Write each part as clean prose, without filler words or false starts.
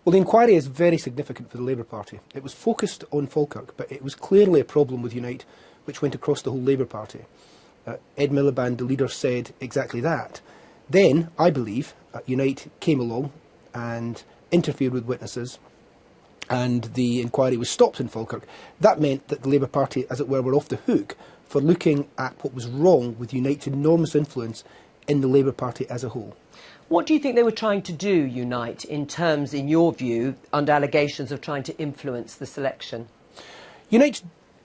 Well, the inquiry is very significant for the Labour Party. It was focused on Falkirk, but it was clearly a problem with Unite, which went across the whole Labour Party. Ed Miliband, the leader, said exactly that. Then, I believe, Unite came along and interfered with witnesses, and the inquiry was stopped in Falkirk. That meant that the Labour Party, as it were off the hook for looking at what was wrong with Unite's enormous influence in the Labour Party as a whole. What do you think they were trying to do, Unite, in terms, in your view, under allegations of trying to influence the selection? Unite's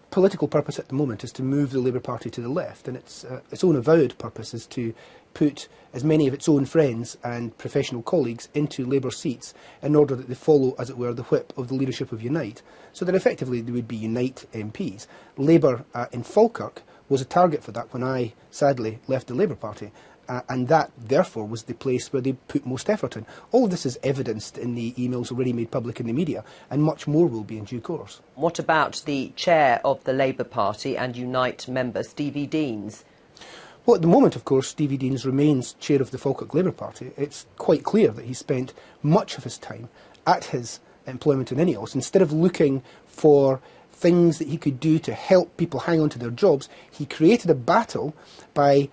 political purpose at the moment is to move the Labour Party to the left, and its own avowed purpose is to put as many of its own friends and professional colleagues into Labour seats in order that they follow, as it were, the whip of the leadership of Unite, so that effectively they would be Unite MPs. Labour in Falkirk was a target for that when I, sadly, left the Labour Party. And that, therefore, was the place where they put most effort in. All of this is evidenced in the emails already made public in the media, and much more will be in due course. What about the chair of the Labour Party and Unite member, Stevie Deans? Well, at the moment, of course, Stevie Deans remains chair of the Falkirk Labour Party. It's quite clear that he spent much of his time at his employment in INEOS. Instead of looking for things that he could do to help people hang on to their jobs, he created a battle by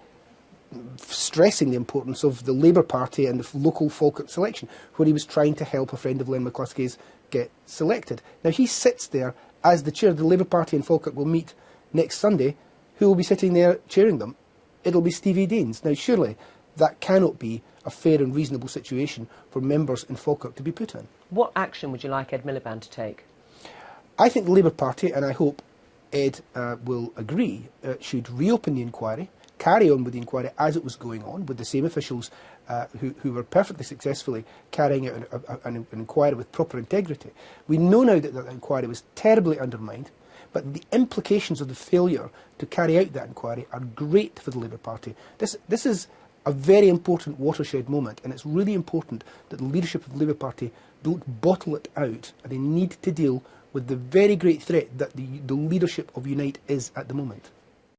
stressing the importance of the Labour Party and the local Falkirk selection, where he was trying to help a friend of Len McCluskey's get selected. Now, he sits there as the chair of the Labour Party in Falkirk will meet next Sunday. Who will be sitting there chairing them? It'll be Stevie Deans. Now, surely that cannot be a fair and reasonable situation for members in Falkirk to be put in. What action would you like Ed Miliband to take? I think the Labour Party, and I hope Ed will agree, should reopen the inquiry, carry on with the inquiry as it was going on, with the same officials who were perfectly successfully carrying out an inquiry with proper integrity. We know now that that inquiry was terribly undermined, but the implications of the failure to carry out that inquiry are great for the Labour Party. This is a very important watershed moment, and it's really important that the leadership of the Labour Party don't bottle it out, and they need to deal with the very great threat that the leadership of Unite is at the moment.